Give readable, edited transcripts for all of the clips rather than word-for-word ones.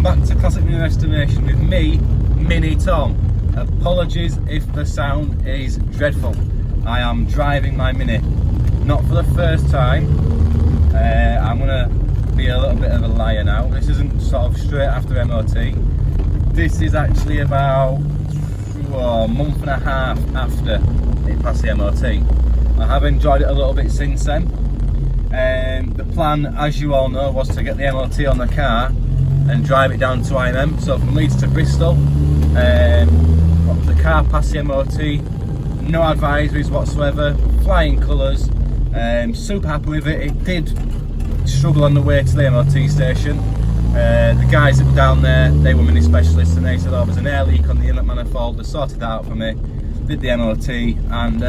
welcome back to Classic New Estimation with me, Mini Tom. Apologies if the sound is dreadful. I am driving my Mini, not for the first time. I'm gonna be a little bit of a liar now. This isn't sort of straight after MOT. This is actually about a month and a half after it passed the MOT. I have enjoyed it a little bit since then. The plan, as you all know, was to get the MOT on the car and drive it down to IMM. So from Leeds to Bristol, the car passed the MOT, no advisories whatsoever, flying colours, super happy with it. It did struggle on the way to the MOT station. The guys that were down there, they were mini specialists, and they said, oh, there's an air leak on the inlet manifold. They sorted that out for me, did the MOT, and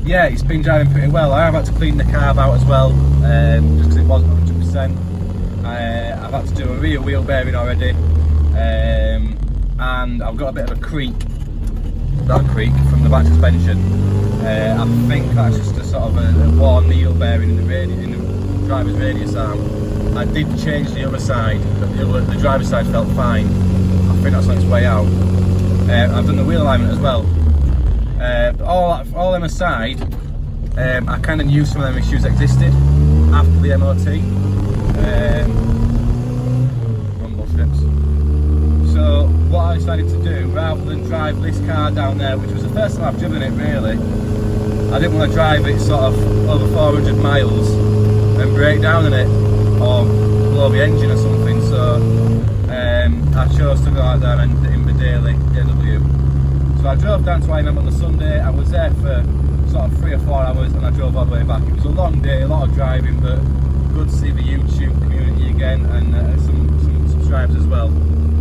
yeah, it's been driving pretty well. I have had to clean the carb out as well, just because it wasn't 100%. I've had to do a rear wheel bearing already, and I've got a bit of a creak, that creak from the back suspension. I think that's just a sort of a worn needle bearing in the driver's radius arm. I did change the other side, but the driver's side felt fine. I think that's on its way out. I've done the wheel alignment as well. All them aside, I kind of knew some of them issues existed after the MOT. Rumble strips. So what I decided to do, rather than drive this car down there, which was the first time I've driven it really, I didn't want to drive it sort of over 400 miles and break down in it or blow the engine or something. So I chose to go out there and in the daily DW. So I drove down to IMM on the Sunday. I was there for sort of 3 or 4 hours and I drove all the way back. It was a long day, a lot of driving, but good to see the YouTube community again, and some subscribers as well.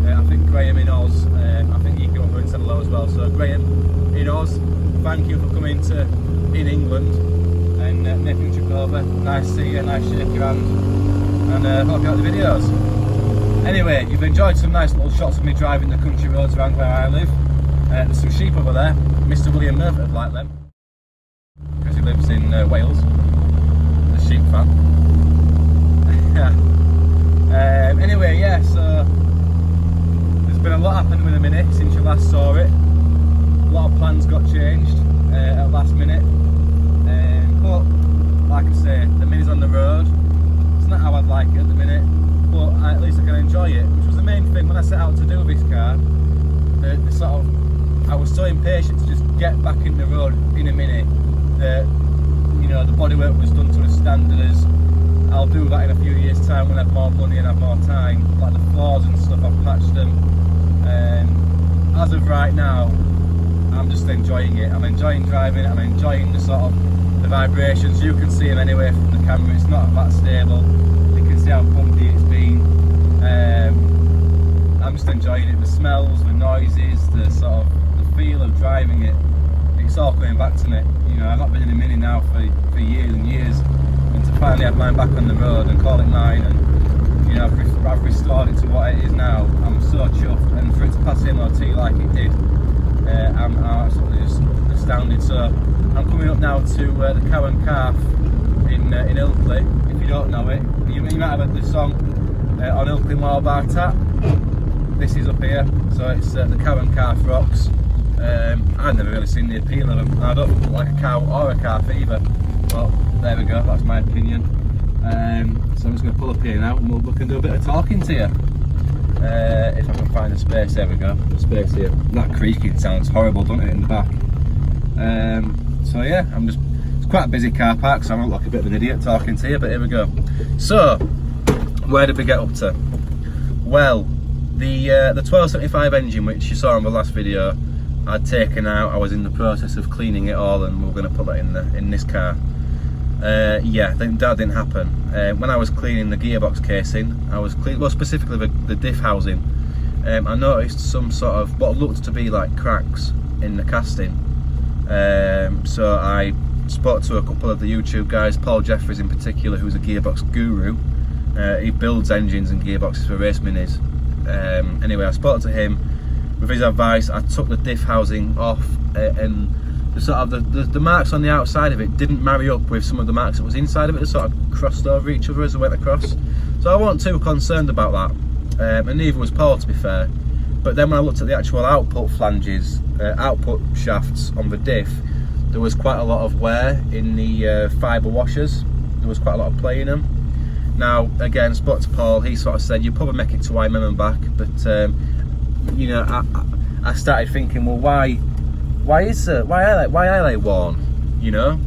I think Graham in Oz, I think he came over and said hello as well. So Graham in Oz, thank you for coming to in England and making the trip over. Nice to see you, nice to shake your hand, and hope you like the videos. Anyway, you've enjoyed some nice little shots of me driving the country roads around where I live. There's some sheep over there. Mr. William Murphy would like them because he lives in Wales. He's a sheep fan. Anyway, yeah, so there's been a lot happened with the Mini since you last saw it. A lot of plans got changed at last minute. But like I say, the Mini's on the road. It's not how I'd like it at the minute, but at least I can enjoy it, which was the main thing when I set out to do this car. The sort of, I was so impatient to just get back in the road in a Mini that, you know, the bodywork was done to a standard as I'll do that in a few years' time when I have more money and have more time. Like the floors and stuff, I've patched them. As of right now, I'm just enjoying it. I'm enjoying driving, I'm enjoying the sort of the vibrations. You can see them anyway from the camera, it's not that stable. You can see how bumpy it's been. I'm just enjoying it, the smells, the noises, the sort of the feel of driving it. It's all coming back to me. You know, I've not been in a Mini now for years and years, and to finally have mine back on the road and call it mine, and you know, I've restored it to what it is now. I'm so chuffed, and for it to pass the MOT like it did, I'm absolutely just astounded. So I'm coming up now to the Cow and Calf in Ilkley. If you don't know it, you might have heard the song on Ilkley Moor Bar Tap. This is up here, so it's the Cow and Calf Rocks. I've never really seen the appeal of them. I don't look like a cow or a calf either, but there we go, that's my opinion. So I'm just going to pull up here now and we can do a bit of talking to you. If I can find the space, there we go, the space here. That creaking sounds horrible, doesn't it, in the back? So yeah, it's quite a busy car park, so I look like a bit of an idiot talking to you, but here we go. So, where did we get up to? Well, the 1275 engine, which you saw in the last video, I'd taken out. I was in the process of cleaning it all, and we were going to put that in this car. Yeah, that didn't happen. When I was cleaning the gearbox casing, I was well, specifically the diff housing. I noticed some sort of what looked to be like cracks in the casting. So I spoke to a couple of the YouTube guys, Paul Jeffries in particular, who's a gearbox guru. He builds engines and gearboxes for race minis. Anyway, I spoke to him. With his advice, I took the diff housing off, and the sort of the marks on the outside of it didn't marry up with some of the marks that was inside of it. They sort of crossed over each other as I went across. So I wasn't too concerned about that. and neither was Paul, to be fair. But then when I looked at the actual output flanges, output shafts on the diff, there was quite a lot of wear in the fibre washers. There was quite a lot of play in them. Now, again, spoke to Paul, he sort of said, you probably make it to IMM and back, but you know, I started thinking, well, why are they worn, you know?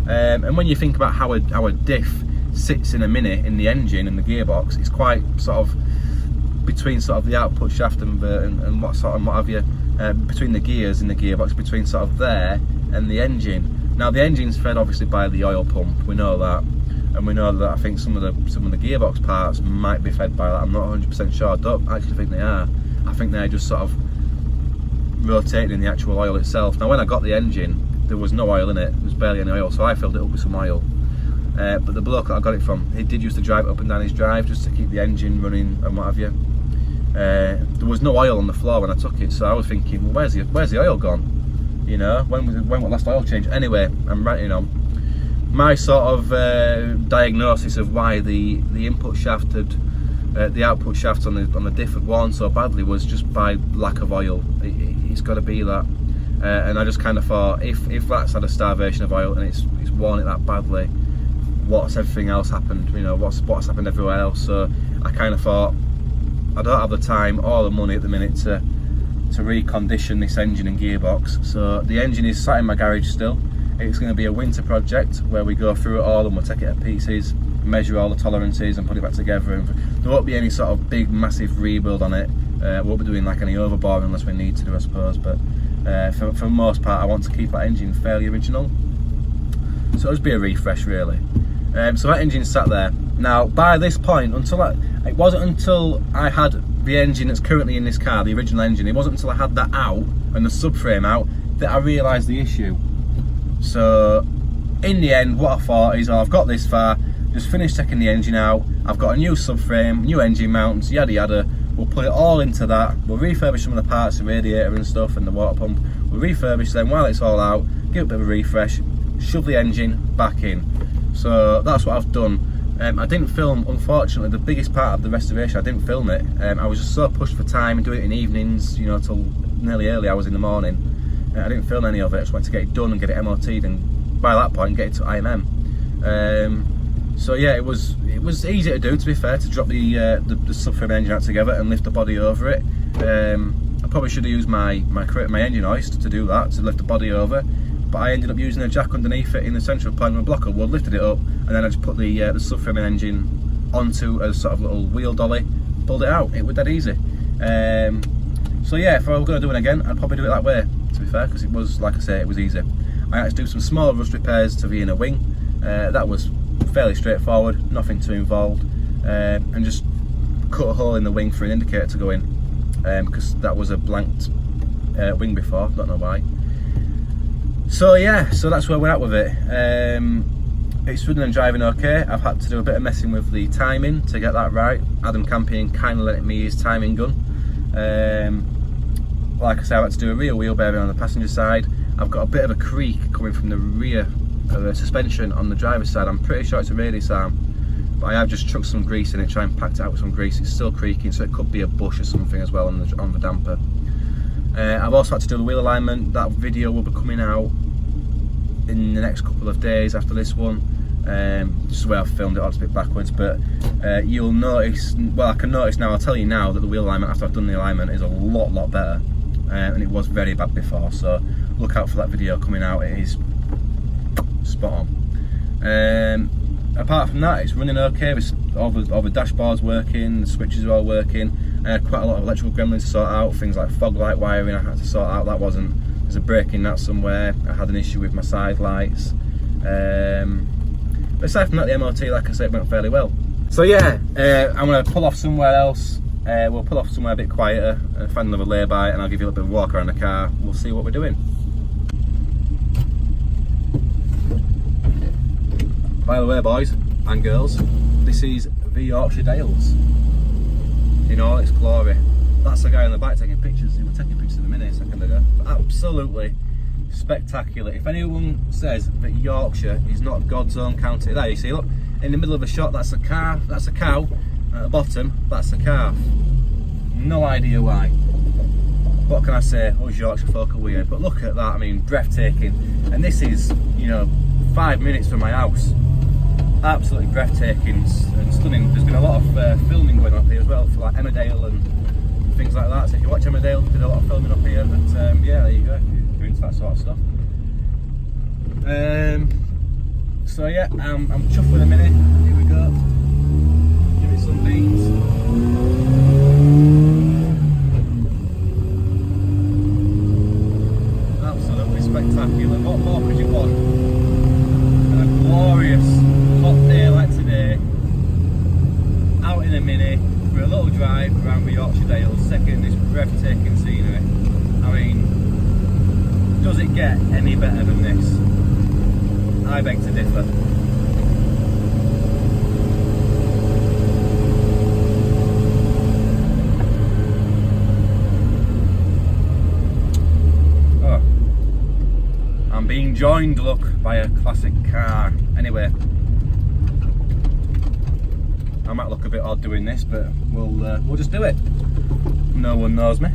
And when you think about how a diff sits in a minute in the engine and the gearbox, it's quite sort of between sort of the output shaft and what have you, between the gears in the gearbox, between sort of there and the engine. Now the engine's fed obviously by the oil pump, we know that, and we know that I think some of the gearbox parts might be fed by that. I'm not 100% sure. I don't actually think they are. I think they're just sort of rotating in the actual oil itself. Now when I got the engine, there was no oil in it, there was barely any oil, so I filled it up with some oil. But the bloke that I got it from, he did used to drive it up and down his drive just to keep the engine running and what have you. There was no oil on the floor when I took it, so I was thinking, well, where's the oil gone? You know, when was the last oil change? Anyway, I'm ranting on. My sort of diagnosis of why the input shaft had, the output shaft on the diff had worn so badly was just by lack of oil. It's got to be that. And I just kind of thought, if that's had a starvation of oil and it's worn it that badly, what's everything else happened? You know, what's happened everywhere else? So I kind of thought, I don't have the time or the money at the minute to recondition this engine and gearbox. So the engine is sat in my garage still. It's going to be a winter project where we go through it all and we'll take it to pieces, measure all the tolerances and put it back together. And there won't be any sort of big massive rebuild on it. We won't be doing like any overboring unless we need to do, I suppose, but for the most part I want to keep that engine fairly original. So it'll just be a refresh really. So that engine sat there. Now by this point, it wasn't until I had the engine that's currently in this car, the original engine, it wasn't until I had that out and the subframe out that I realised the issue. So in the end, what I thought is, I've got this far, just finished taking the engine out, I've got a new subframe, new engine mounts, yada yada. We'll put it all into that, we'll refurbish some of the parts, the radiator and stuff and the water pump, we'll refurbish them while it's all out, give it a bit of a refresh, shove the engine back in. So that's what I've done. I didn't film, unfortunately, the biggest part of the restoration, I didn't film it. I was just so pushed for time and do it in evenings, you know, till nearly early hours in the morning. I didn't film any of it, I just wanted to get it done and get it MOT'd and by that point get it to IMM. So yeah, it was easy to do, to be fair, to drop the subframe engine out together and lift the body over it. I probably should have used my engine hoist to do that, to lift the body over, but I ended up using a jack underneath it in the central point with a block of wood, lifted it up, and then I just put the subframe engine onto a sort of little wheel dolly, pulled it out. It was that easy. So yeah, if I were going to do it again, I'd probably do it that way, to be fair, because it was, like I say, it was easy. I had to do some small rust repairs to the inner wing. That was fairly straightforward, nothing too involved, and just cut a hole in the wing for an indicator to go in, because that was a blanked wing before, don't know why. So yeah, so that's where we're at with it. It's running and driving okay. I've had to do a bit of messing with the timing to get that right. Adam Campion kindly lent me his timing gun. Like I said, I had to do a rear wheel bearing on the passenger side. I've got a bit of a creak coming from the rear suspension on the driver's side. I'm pretty sure it's a radius arm, but I have just chucked some grease in it, try and packed it out with some grease. It's still creaking, so it could be a bush or something as well on the damper. I've also had to do the wheel alignment. That video will be coming out in the next couple of days after this one. Just the way I've filmed it, it's a bit backwards, but you'll notice, well, I can notice now, I'll tell you now, that the wheel alignment after I've done the alignment is a lot better, and it was very bad before, so look out for that video coming out. It is spot on. Apart from that, it's running okay. All the dashboard's working, the switches are all working. Quite a lot of electrical gremlins to sort out, things like fog light wiring I had to sort out. There's a break in that somewhere. I had an issue with my side lights. But aside from that, the MOT, like I said, went fairly well. So yeah, I'm going to pull off somewhere else. We'll pull off somewhere a bit quieter, find another lay-by, and I'll give you a little bit of a walk around the car. We'll see what we're doing. By the way, boys and girls, this is the Yorkshire Dales in all its glory. That's the guy on the bike taking pictures. He was taking pictures in a minute, a second ago. Absolutely spectacular. If anyone says that Yorkshire is not God's own county, there you see, look, in the middle of a shot, that's a car, that's a cow. At the bottom, that's a calf. no idea why. What can I say? Us Yorkshire folk are weird, but look at that, I mean, breathtaking. And this is, you know, 5 minutes from my house. Absolutely breathtaking and stunning. There's been a lot of filming going on here as well for like Emmerdale and things like that. So if you watch Emmerdale, there's a lot of filming up here. But yeah, there you go, if you're into that sort of stuff. So yeah, I'm chuffed with a Mini. Here we go. Give it some beans. Spectacular. What more could you want? And a glorious hot day like today, out in a Mini for a little drive around the Yorkshire Dales, second this breathtaking scenery. I mean, does it get any better than this? I beg to differ. Being joined, look, by a classic car. Anyway, I might look a bit odd doing this, but we'll just do it. No one knows me.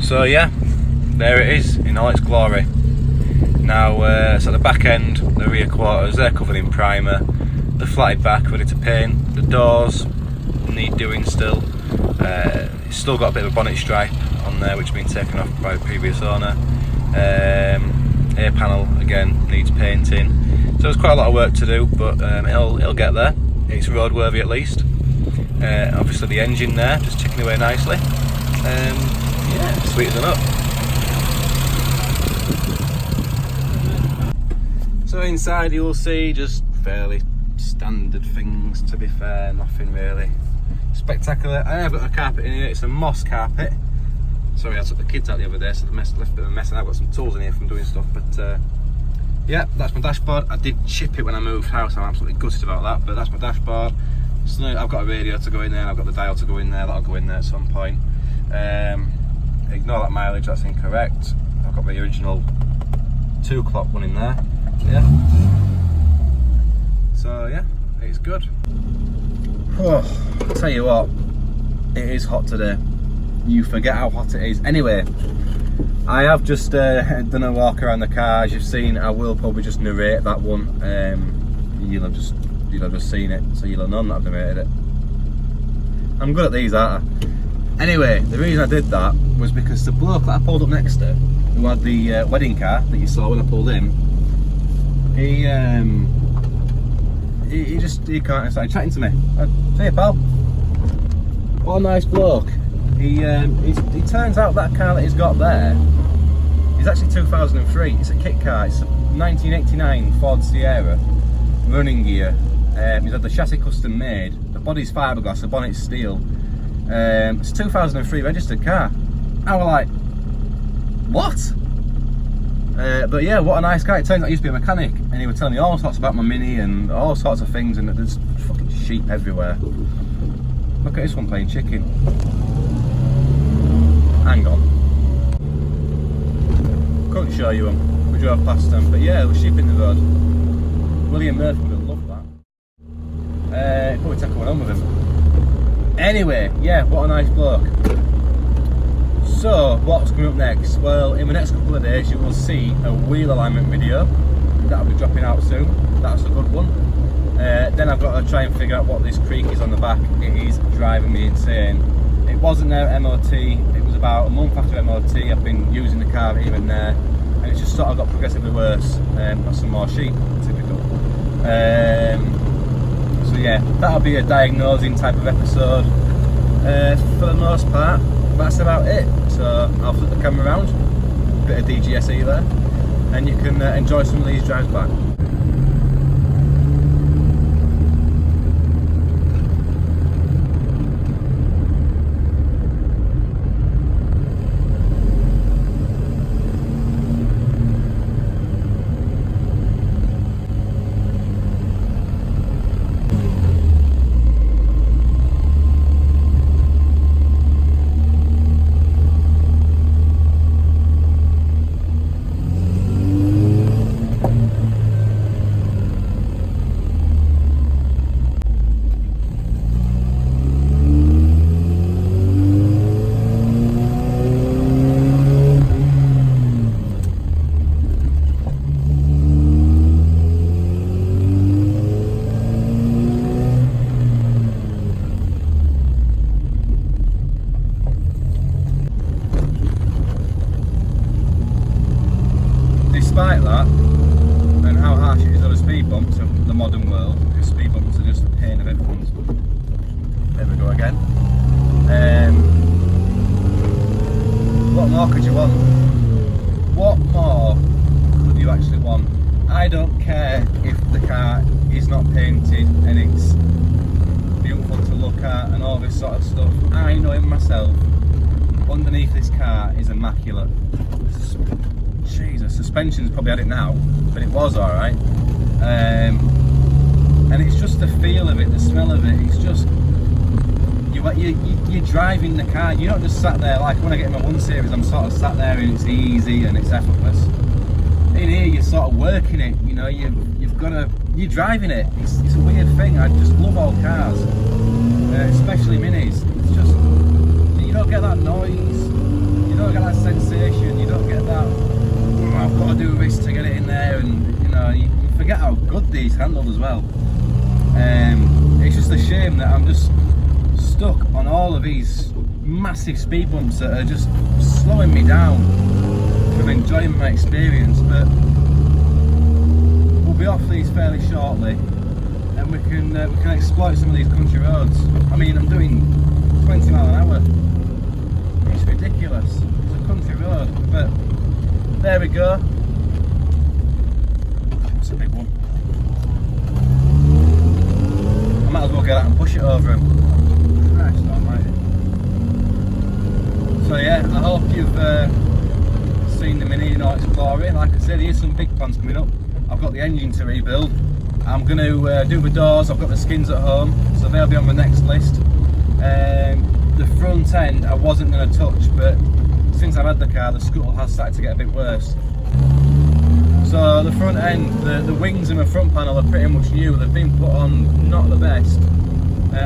So yeah, there it is in all its glory. Now, so the back end, the rear quarters, they're covered in primer. The flatted back, ready to paint. The doors need doing still. It's still got a bit of a bonnet stripe on there, which has been taken off by the previous owner. Air panel again needs painting, so there's quite a lot of work to do, but it'll get there. It's roadworthy at least. Obviously the engine there just ticking away nicely. Yeah, sweet as a nut. So inside you will see just fairly standard things, to be fair, nothing really spectacular. I have got a carpet in here, it's a moss carpet. Sorry, I took the kids out the other day, so the left a bit of a mess, and I've got some tools in here from doing stuff. But yeah, that's my dashboard. I did chip it when I moved house. I'm absolutely gutted about that, but that's my dashboard. So I've got a radio to go in there, I've got the dial to go in there. That'll go in there at some point. Ignore that mileage, that's incorrect. I've got the original 2 o'clock one in there. Yeah. So yeah, it's good. Oh, I'll tell you what, it is hot today. You forget how hot it is. Anyway, I have just done a walk around the car. As you've seen, I will probably just narrate that one. You'll have just seen it, so you'll have known that I've narrated it. I'm good at these, aren't I? Anyway, the reason I did that was because the bloke that I pulled up next to, who had the wedding car that you saw when I pulled in, he can't started chatting to me. Hey pal, what a nice bloke. He turns out that car that he's got there is actually 2003. It's a kit car. It's a 1989 Ford Sierra running gear. He's had the chassis custom made. The body's fiberglass, the bonnet's steel. It's a 2003 registered car. I was like, what? But yeah, what a nice guy. It turns out he used to be a mechanic, and he was telling me all sorts about my Mini and all sorts of things, and there's fucking sheep everywhere. Look at this one playing chicken. Hang on. Couldn't show you them. We drove past them, but yeah, there was sheep in the road. William Murphy would have loved that. Probably take one home with him. Anyway, yeah, what a nice bloke. So, what's coming up next? Well, in the next couple of days you will see a wheel alignment video. That'll be dropping out soon. That's a good one. Then I've got to try and figure out what this creak is on the back. It is driving me insane. It wasn't there at MOT, it was about a month after MOT. I've been using the car here and there, and it's just sort of got progressively worse. Got some more sheep, typical. So yeah, that'll be a diagnosing type of episode for the most part. That's about it. So I'll flip the camera around, bit of DGSE there, and you can enjoy some of these drives back. despite that, and how harsh it is on a speed bump to the modern world, because speed bumps are just the pain of everyone's. There we go again. What more could you want? What more could you actually want? I don't care if the car is not painted and it's beautiful to look at and all this sort of stuff. I know it myself. Underneath this car is immaculate. Jesus, suspension's probably had it now, but it was alright. And it's just the feel of it, the smell of it. It's just you're driving the car. You're not just sat there like when I get in my 1 Series. I'm sort of sat there and it's easy and it's effortless. In here, you're sort of working it. You know, you're driving it. It's a weird thing. I just love all cars, especially minis. It's just you don't get that noise. You don't get that sensation. You don't get that. Oh, I've got to do this to get it in there, and you know, you forget how good these handle as well. It's just a shame that I'm just stuck on all of these massive speed bumps that are just slowing me down from enjoying my experience. But we'll be off these fairly shortly, and we can exploit some of these country roads. I mean, I'm doing 20 miles an hour. It's ridiculous. It's a country road, but there we go. It's a big one. I might as well get out and push it over him. Christ almighty. So yeah, I hope you've seen the Mini in all its glory. Like I said, here's some big plans coming up. I've got the engine to rebuild. I'm going to do the doors. I've got the skins at home, so they'll be on the next list. The front end I wasn't going to touch, but since I've had the car, the scuttle has started to get a bit worse. So the front end, the wings and the front panel are pretty much new. They've been put on, not the best.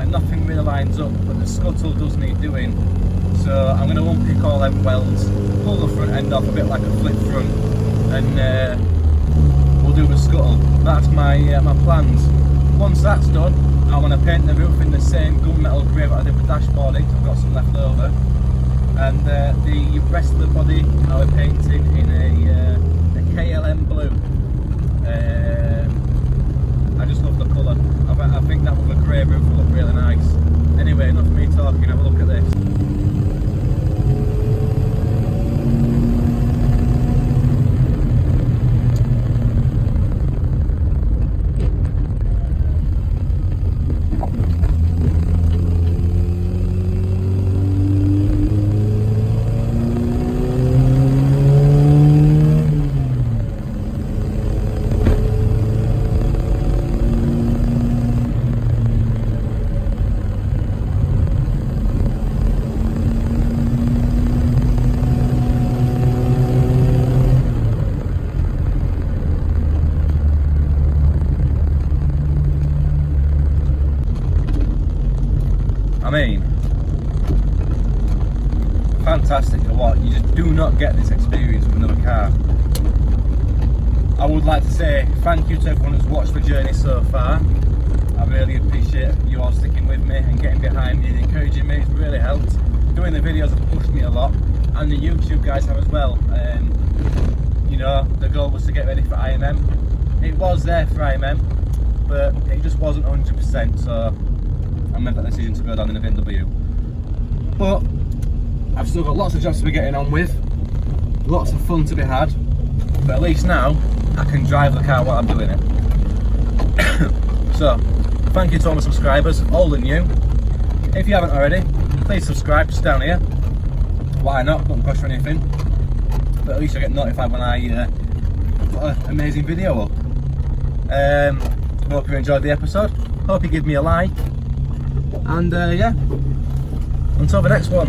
Nothing really lines up, but the scuttle does need doing. So I'm going to unpick all them welds, pull the front end off a bit like a flip front, and we'll do the scuttle. That's my plans. Once that's done, I want to paint the roof in the same gunmetal grey that I did with dashboarding, so I've got some left over. And the rest of the body I'll be painting in a KLM blue. I just love the colour. I think that with a grey roof will look really nice. Anyway, enough of me talking, have a look at this. I mean, fantastic for what? You just do not get this experience with another car. I would like to say thank you to everyone who's watched the journey so far. I really appreciate you all sticking with me and getting behind me and encouraging me. It's really helped. Doing the videos have pushed me a lot, and the YouTube guys have as well. You know, the goal was to get ready for IMM. It was there for IMM, but it just wasn't 100%, so I made that decision to go down in a BMW. But I've still got lots of jobs to be getting on with, lots of fun to be had, but at least now I can drive the car while I'm doing it. So thank you to all my subscribers, old and new. If you haven't already, please subscribe, just down here. Why not? Doesn't cost you anything, but at least I get notified when I put an amazing video up. Hope you enjoyed the episode, hope you give me a like. And yeah, until the next one.